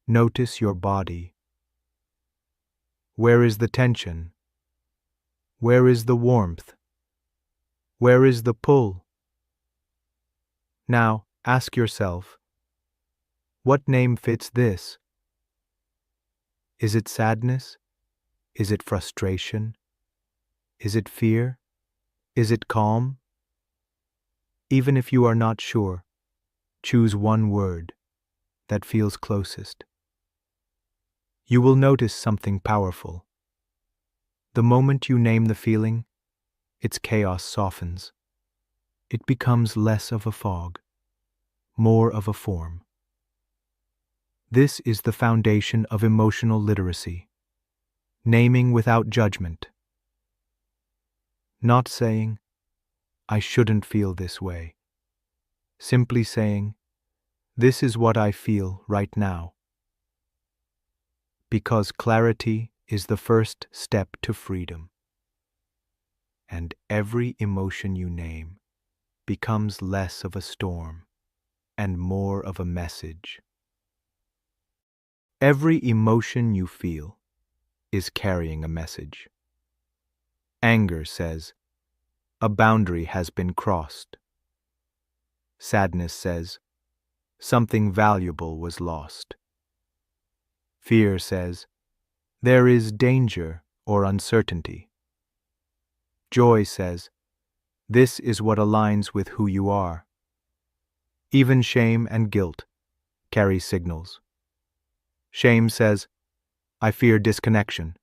Notice your body. Where is the tension? Where is the warmth? Where is the pull? Now, ask yourself, what name fits this? Is it sadness? Is it frustration? Is it fear? Is it calm? Even if you are not sure, choose one word that feels closest. You will notice something powerful. The moment you name the feeling, its chaos softens. It becomes less of a fog, more of a form. This is the foundation of emotional literacy, naming without judgment. Not saying, I shouldn't feel this way. Simply saying, this is what I feel right now. Because clarity is the first step to freedom. And every emotion you name becomes less of a storm and more of a message. Every emotion you feel is carrying a message. Anger says, a boundary has been crossed. Sadness says, something valuable was lost. Fear says, there is danger or uncertainty. Joy says, this is what aligns with who you are. Even shame and guilt carry signals. Shame says, I fear disconnection.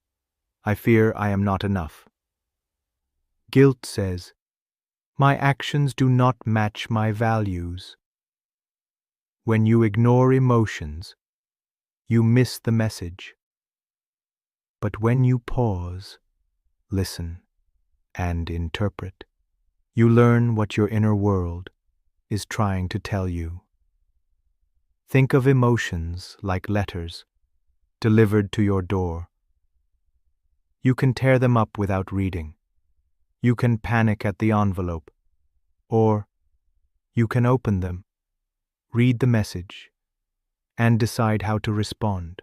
I fear I am not enough. Guilt says, my actions do not match my values. When you ignore emotions, you miss the message. But when you pause, listen, and interpret, you learn what your inner world is trying to tell you. Think of emotions like letters delivered to your door. You can tear them up without reading. You can panic at the envelope, or you can open them, read the message, and decide how to respond.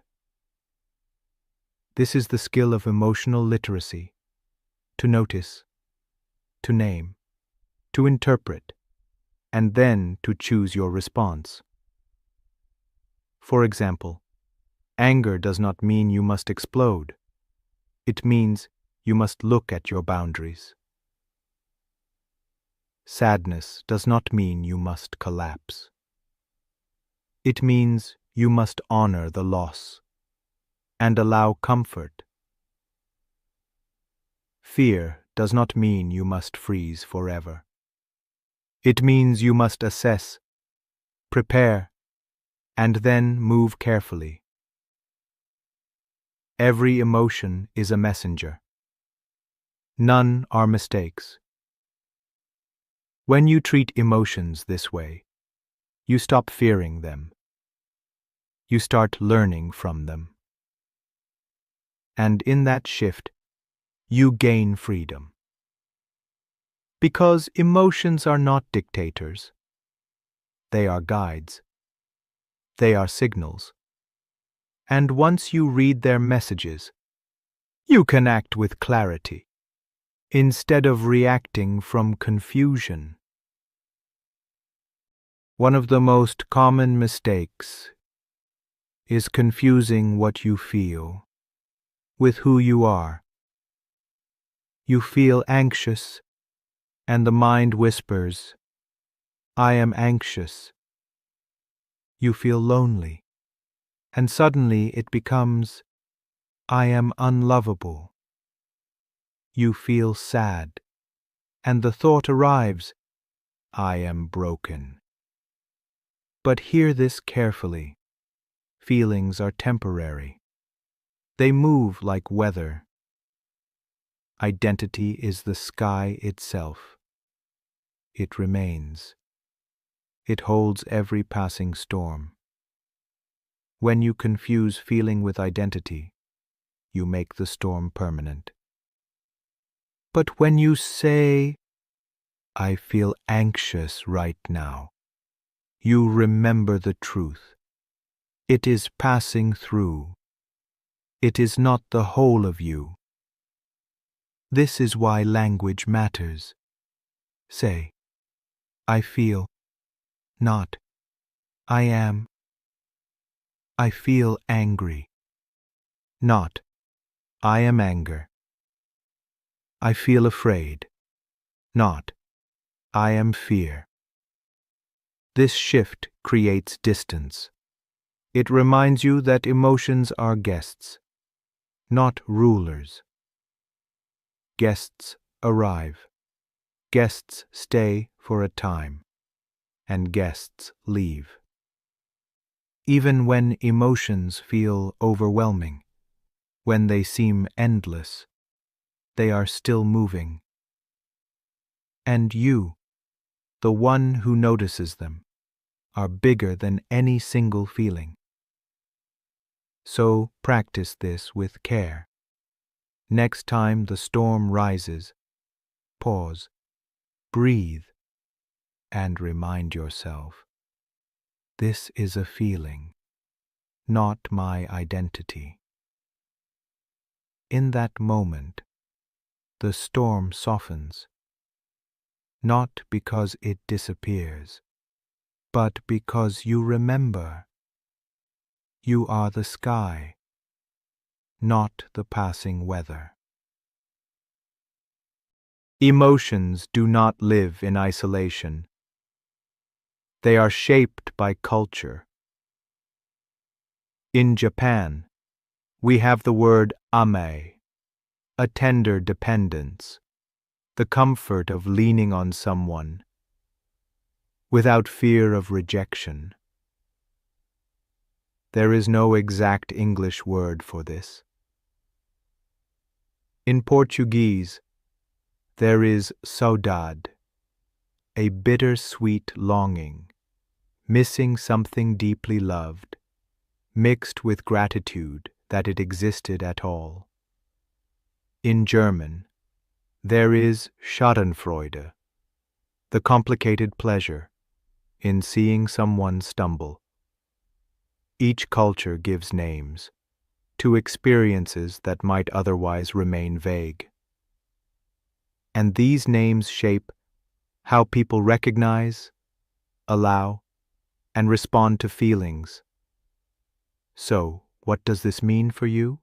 This is the skill of emotional literacy: to notice, to name, to interpret, and then to choose your response. For example, anger does not mean you must explode. It means you must look at your boundaries. Sadness does not mean you must collapse. It means you must honor the loss and allow comfort. Fear does not mean you must freeze forever. It means you must assess, prepare, and then move carefully. Every emotion is a messenger. None are mistakes. When you treat emotions this way, you stop fearing them. You start learning from them. And in that shift, you gain freedom. Because emotions are not dictators. They are guides. They are signals. And once you read their messages, you can act with clarity, instead of reacting from confusion. One of the most common mistakes is confusing what you feel with who you are. You feel anxious, and the mind whispers, I am anxious. You feel lonely, and suddenly it becomes, I am unlovable. You feel sad, and the thought arrives, I am broken. But hear this carefully. Feelings are temporary. They move like weather. Identity is the sky itself. It remains. It holds every passing storm. When you confuse feeling with identity, you make the storm permanent. But when you say, I feel anxious right now, you remember the truth. It is passing through. It is not the whole of you. This is why language matters. Say, I feel, not, I am. I feel angry, not, I am anger. I feel afraid, not, I am fear. This shift creates distance. It reminds you that emotions are guests, not rulers. Guests arrive. Guests stay for a time, and guests leave. Even when emotions feel overwhelming, when they seem endless, they are still moving. And you, the one who notices them, are bigger than any single feeling. So practice this with care. Next time the storm rises, pause, breathe, and remind yourself, this is a feeling, not my identity. In that moment, the storm softens, not because it disappears, but because you remember. You are the sky, not the passing weather. Emotions do not live in isolation. They are shaped by culture. In Japan, we have the word ame, a tender dependence, the comfort of leaning on someone, without fear of rejection. There is no exact English word for this. In Portuguese, there is saudade, a bitter-sweet longing, missing something deeply loved, mixed with gratitude that it existed at all. In German, there is Schadenfreude, the complicated pleasure in seeing someone stumble. Each culture gives names to experiences that might otherwise remain vague. And these names shape how people recognize, allow, and respond to feelings. So, what does this mean for you?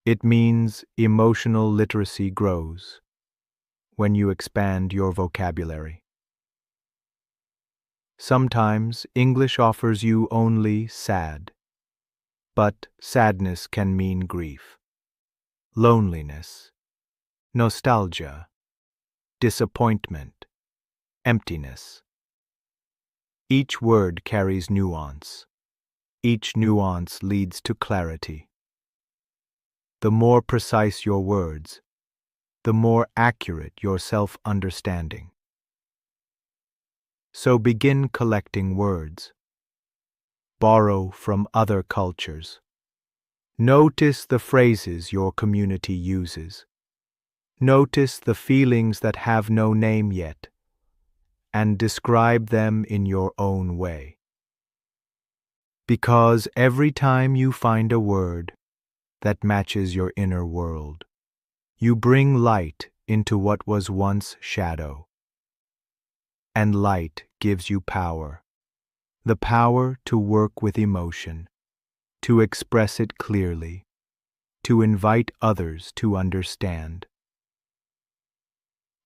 It means emotional literacy grows when you expand your vocabulary. Sometimes English offers you only sad, but sadness can mean grief, loneliness, nostalgia, disappointment, emptiness. Each word carries nuance. Each nuance leads to clarity. The more precise your words, the more accurate your self-understanding. So begin collecting words. Borrow from other cultures. Notice the phrases your community uses. Notice the feelings that have no name yet, and describe them in your own way. Because every time you find a word that matches your inner world, you bring light into what was once shadow. And light gives you power, the power to work with emotion, to express it clearly, to invite others to understand.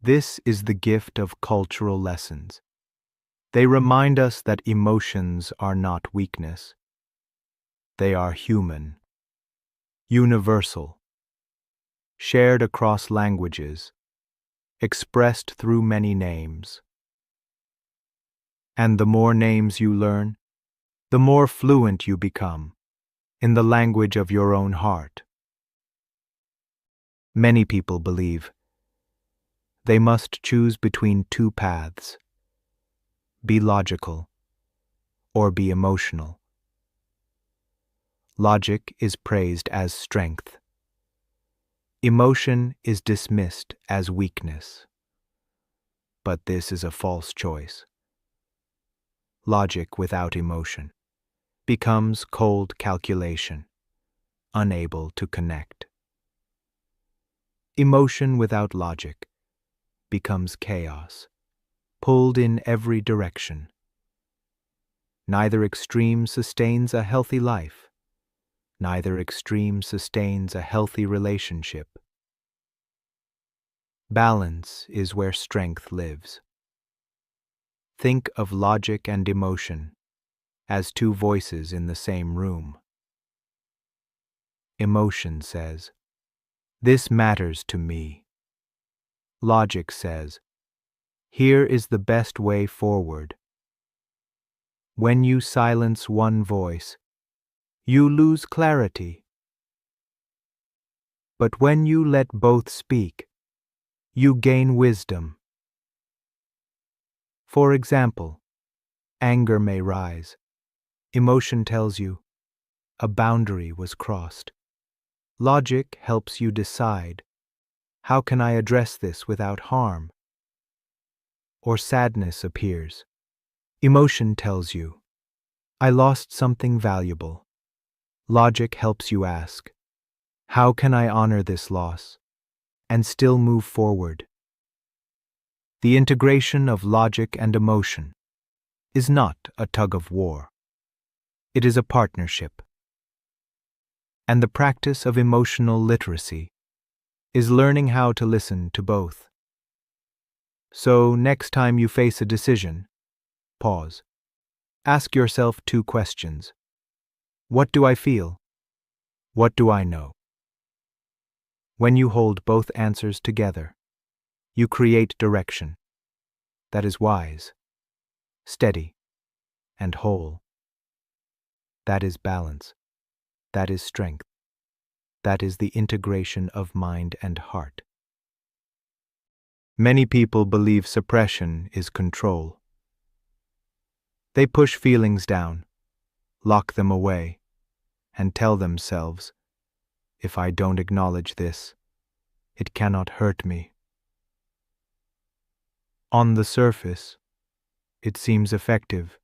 This is the gift of cultural lessons. They remind us that emotions are not weakness. They are human, universal, shared across languages, expressed through many names. And the more names you learn, the more fluent you become in the language of your own heart. Many people believe they must choose between two paths: be logical or be emotional. Logic is praised as strength. Emotion is dismissed as weakness. But this is a false choice. Logic without emotion becomes cold calculation, unable to connect. Emotion without logic becomes chaos, pulled in every direction. Neither extreme sustains a healthy life. Neither extreme sustains a healthy relationship. Balance is where strength lives. Think of logic and emotion as two voices in the same room. Emotion says, "This matters to me." Logic says, "Here is the best way forward." When you silence one voice, you lose clarity. But when you let both speak, you gain wisdom. For example, anger may rise. Emotion tells you, a boundary was crossed. Logic helps you decide, how can I address this without harm? Or sadness appears. Emotion tells you, I lost something valuable. Logic helps you ask, how can I honor this loss and still move forward? The integration of logic and emotion is not a tug of war. It is a partnership. And the practice of emotional literacy is learning how to listen to both. So, next time you face a decision, pause. Ask yourself two questions. What do I feel? What do I know? When you hold both answers together, you create direction that is wise, steady, and whole. That is balance. That is strength. That is the integration of mind and heart. Many people believe suppression is control. They push feelings down, lock them away, and tell themselves, if I don't acknowledge this, it cannot hurt me. On the surface, it seems effective.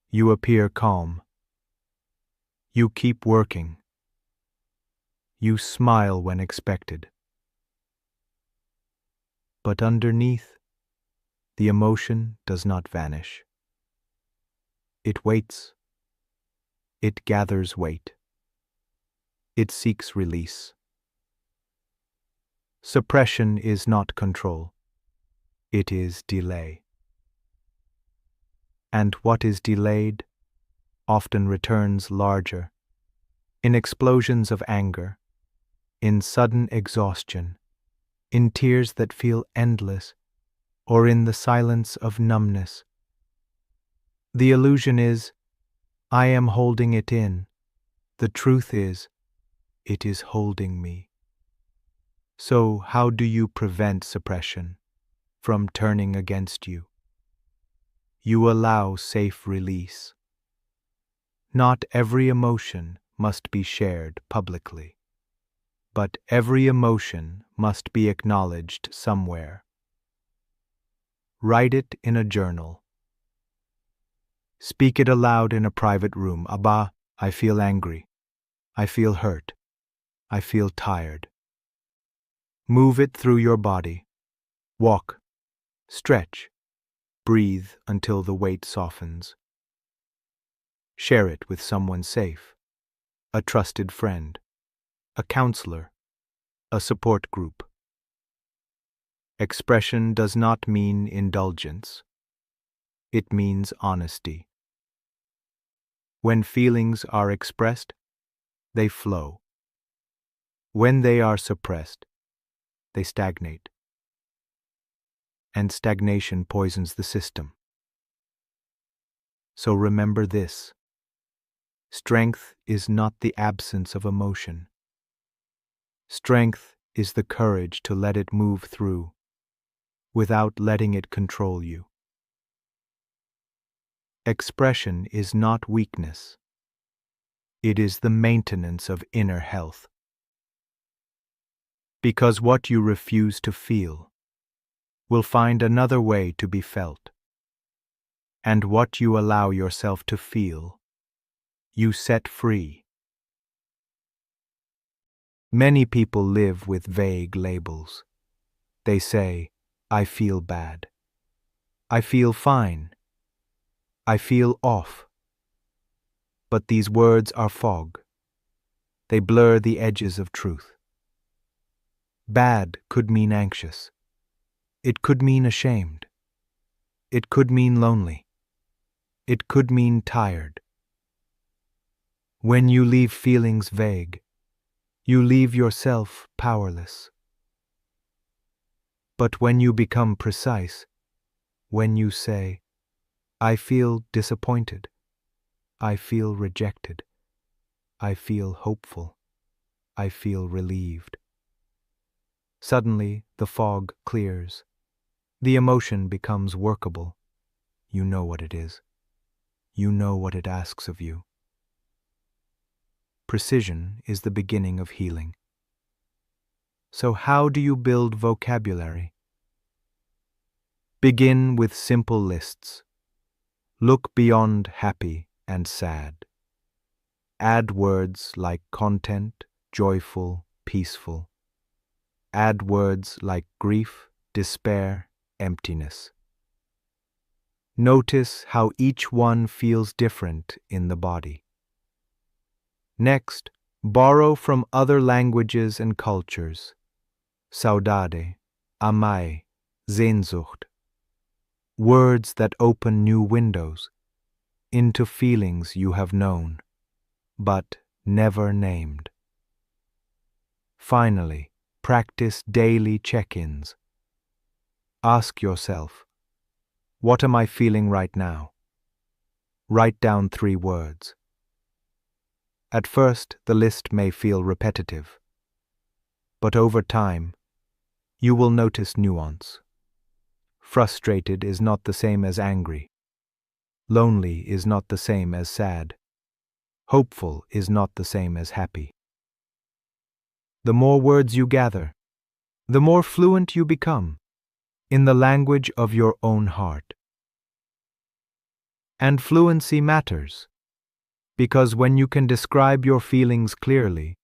You appear calm. You keep working. You smile when expected. But underneath, the emotion does not vanish. It waits. It gathers weight. It seeks release. Suppression is not control. It is delay. And what is delayed often returns larger, in explosions of anger, in sudden exhaustion, in tears that feel endless, or in the silence of numbness. The illusion is, I am holding it in. The truth is, it is holding me. So how do you prevent suppression from turning against you? You allow safe release. Not every emotion must be shared publicly, but every emotion must be acknowledged somewhere. Write it in a journal. Speak it aloud in a private room. Abba, I feel angry. I feel hurt. I feel tired. Move it through your body. Walk. Stretch. Breathe until the weight softens. Share it with someone safe, a trusted friend, a counselor, a support group. Expression does not mean indulgence. It means honesty. When feelings are expressed, they flow. When they are suppressed, they stagnate. And stagnation poisons the system. So remember this. Strength is not the absence of emotion. Strength is the courage to let it move through, without letting it control you. Expression is not weakness. It is the maintenance of inner health. Because what you refuse to feel will find another way to be felt, and what you allow yourself to feel You set free. Many people live with vague labels. They say, I feel bad. I feel fine. I feel off. But these words are fog. They blur the edges of truth. Bad could mean anxious. It could mean ashamed. It could mean lonely. It could mean tired. When you leave feelings vague, you leave yourself powerless. But when you become precise, when you say, I feel disappointed, I feel rejected, I feel hopeful, I feel relieved. Suddenly, the fog clears. The emotion becomes workable. You know what it is. You know what it asks of you. Precision is the beginning of healing. So how do you build vocabulary? Begin with simple lists. Look beyond happy and sad. Add words like content, joyful, peaceful. Add words like grief, despair, emptiness. Notice how each one feels different in the body. Next, borrow from other languages and cultures. Saudade, amai, Sehnsucht. Words that open new windows into feelings you have known, but never named. Finally, practice daily check-ins. Ask yourself, what am I feeling right now? Write down 3 words. At first, the list may feel repetitive, but over time, you will notice nuance. Frustrated is not the same as angry. Lonely is not the same as sad. Hopeful is not the same as happy. The more words you gather, the more fluent you become in the language of your own heart. And fluency matters, because when you can describe your feelings clearly,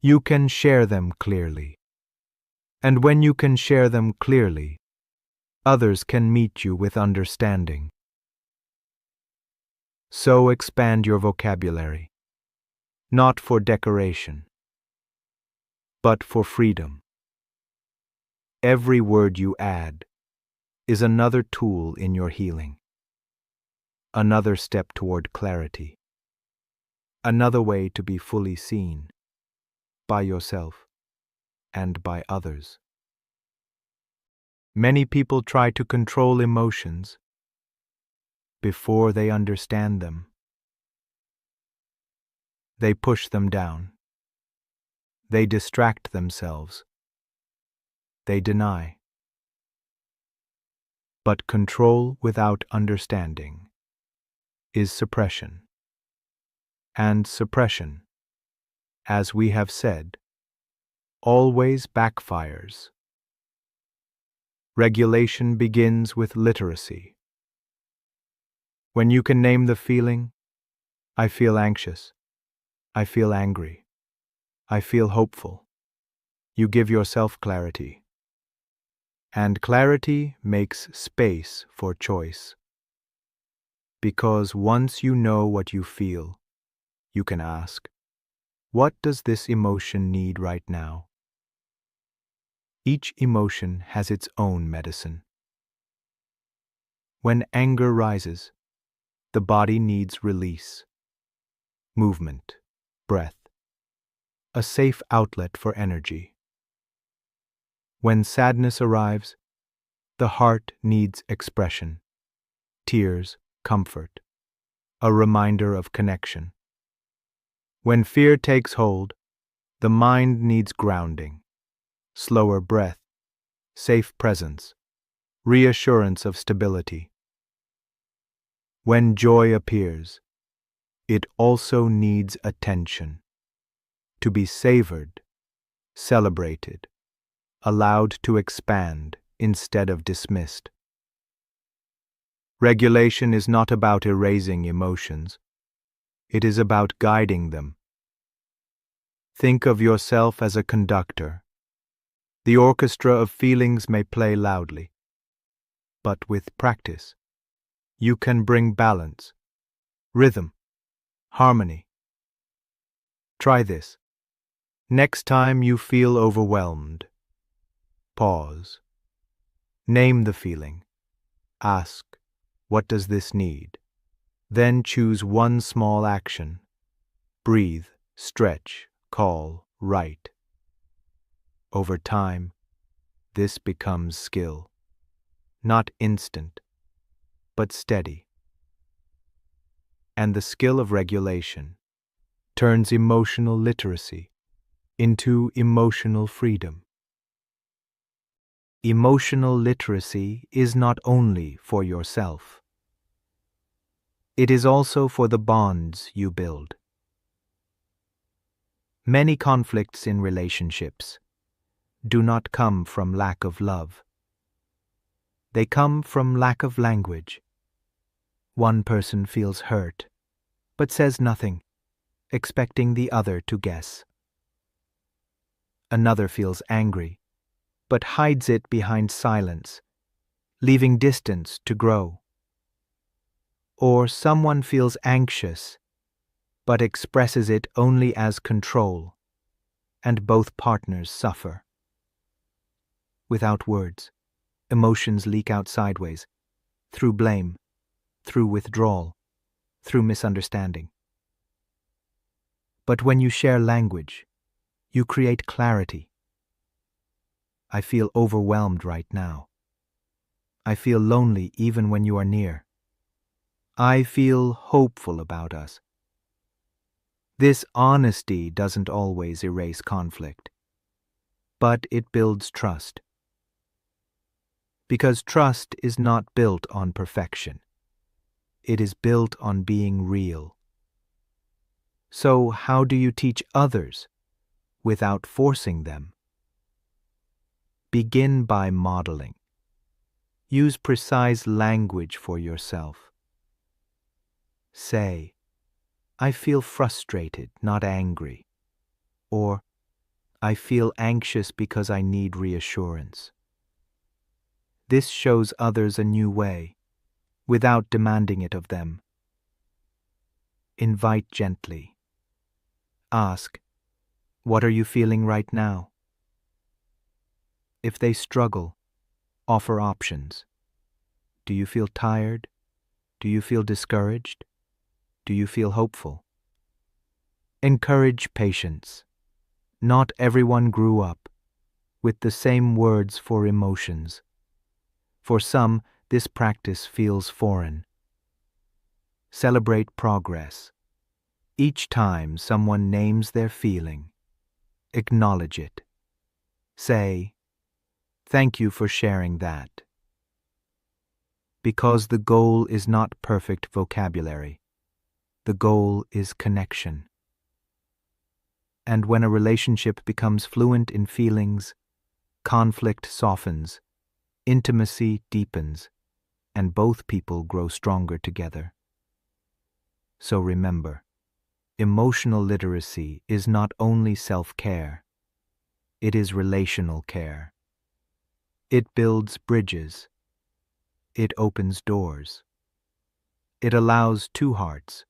you can share them clearly. And when you can share them clearly, others can meet you with understanding. So expand your vocabulary, not for decoration, but for freedom. Every word you add is another tool in your healing, another step toward clarity, another way to be fully seen by yourself and by others. Many people try to control emotions before they understand them. They push them down. They distract themselves. They deny. But control without understanding is suppression. And suppression, as we have said, always backfires. Regulation begins with literacy. When you can name the feeling, I feel anxious, I feel angry, I feel hopeful, you give yourself clarity. And clarity makes space for choice. Because once you know what you feel, you can ask, what does this emotion need right now? Each emotion has its own medicine. When anger rises, the body needs release, movement, breath, a safe outlet for energy. When sadness arrives, the heart needs expression, tears, comfort, a reminder of connection. When fear takes hold, the mind needs grounding, slower breath, safe presence, reassurance of stability. When joy appears, it also needs attention, to be savored, celebrated, allowed to expand instead of dismissed. Regulation is not about erasing emotions, It is about guiding them. Think of yourself as a conductor. The orchestra of feelings may play loudly, but with practice, you can bring balance, rhythm, harmony. Try this. Next time you feel overwhelmed, pause. Name the feeling. Ask, what does this need? Then choose one small action. Breathe, stretch, call, write. Over time, this becomes skill. Not instant, but steady. And the skill of regulation turns emotional literacy into emotional freedom. Emotional literacy is not only for yourself. It is also for the bonds you build. Many conflicts in relationships do not come from lack of love. They come from lack of language. One person feels hurt, but says nothing, expecting the other to guess. Another feels angry, but hides it behind silence, leaving distance to grow. Or someone feels anxious, but expresses it only as control, and both partners suffer. Without words, emotions leak out sideways, through blame, through withdrawal, through misunderstanding. But when you share language, you create clarity. I feel overwhelmed right now. I feel lonely even when you are near. I feel hopeful about us. This honesty doesn't always erase conflict, but it builds trust. Because trust is not built on perfection. It is built on being real. So how do you teach others without forcing them? Begin by modeling. Use precise language for yourself. Say, I feel frustrated, not angry. Or, I feel anxious because I need reassurance. This shows others a new way, without demanding it of them. Invite gently. Ask, what are you feeling right now? If they struggle, offer options. Do you feel tired? Do you feel discouraged? Do you feel hopeful? Encourage patience. Not everyone grew up with the same words for emotions. For some, this practice feels foreign. Celebrate progress. Each time someone names their feeling, acknowledge it. Say, thank you for sharing that. Because the goal is not perfect vocabulary. The goal is connection. And when a relationship becomes fluent in feelings, conflict softens, intimacy deepens, and both people grow stronger together. So remember, emotional literacy is not only self-care, it is relational care. It builds bridges. It opens doors. It allows two hearts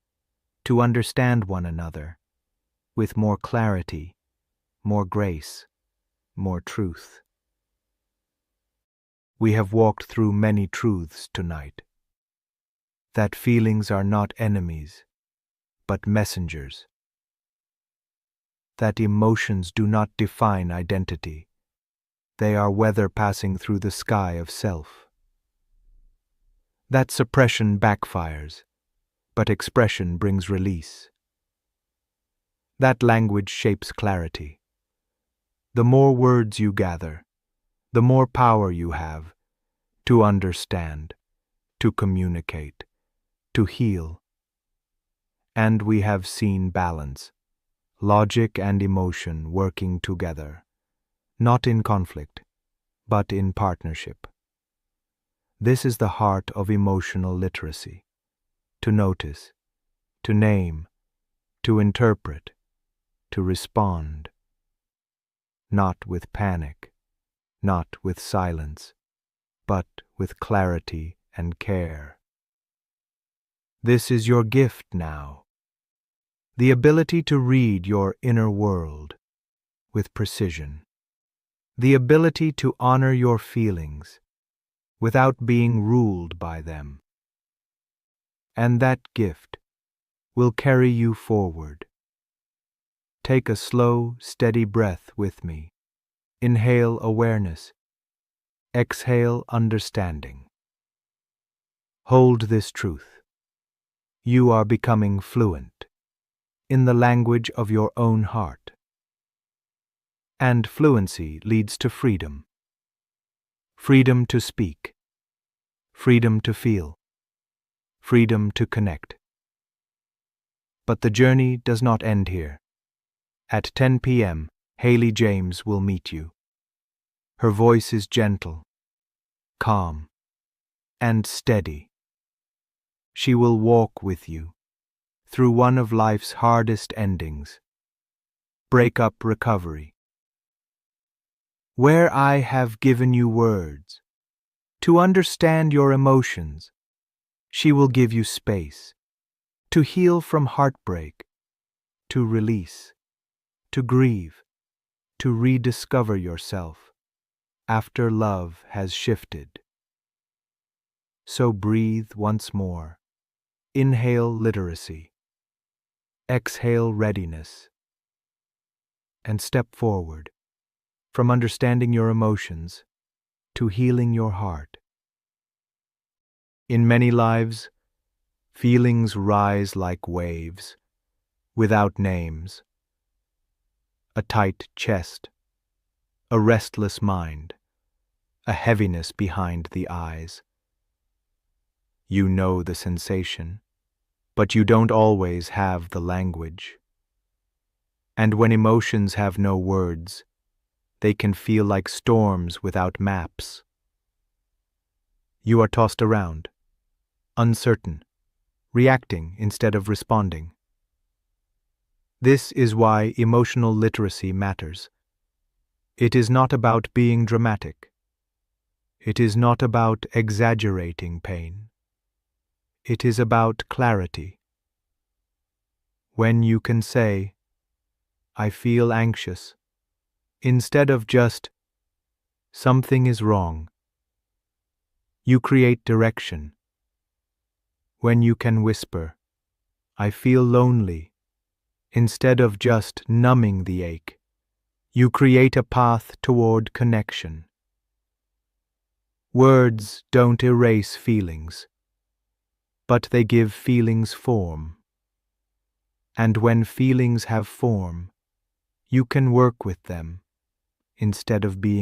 to understand one another with more clarity, more grace, more truth. We have walked through many truths tonight. That feelings are not enemies, but messengers. That emotions do not define identity. They are weather passing through the sky of self. That suppression backfires, but expression brings release. That language shapes clarity. The more words you gather, the more power you have to understand, to communicate, to heal. And we have seen balance, logic and emotion working together, not in conflict, but in partnership. This is the heart of emotional literacy: to notice, to name, to interpret, to respond, not with panic, not with silence, but with clarity and care. This is your gift now, the ability to read your inner world with precision, the ability to honor your feelings without being ruled by them. And that gift will carry you forward. Take a slow, steady breath with me. Inhale awareness. Exhale understanding. Hold this truth. You are becoming fluent in the language of your own heart. And fluency leads to freedom. Freedom to speak. Freedom to feel. Freedom to connect. But the journey does not end here. At 10 p.m., Haley James will meet you. Her voice is gentle, calm, and steady. She will walk with you through one of life's hardest endings, breakup recovery. Where I have given you words to understand your emotions, she will give you space to heal from heartbreak, to release, to grieve, to rediscover yourself after love has shifted. So breathe once more. Inhale literacy. Exhale readiness. And step forward from understanding your emotions to healing your heart. In many lives, feelings rise like waves, without names. A tight chest, a restless mind, a heaviness behind the eyes. You know the sensation, but you don't always have the language. And when emotions have no words, they can feel like storms without maps. You are tossed around, uncertain, reacting instead of responding. This is why emotional literacy matters. It is not about being dramatic. It is not about exaggerating pain. It is about clarity. When you can say, "I feel anxious," instead of just, "Something is wrong," you create direction. When you can whisper, "I feel lonely," instead of just numbing the ache, you create a path toward connection. Words don't erase feelings, but they give feelings form. And when feelings have form, you can work with them instead of being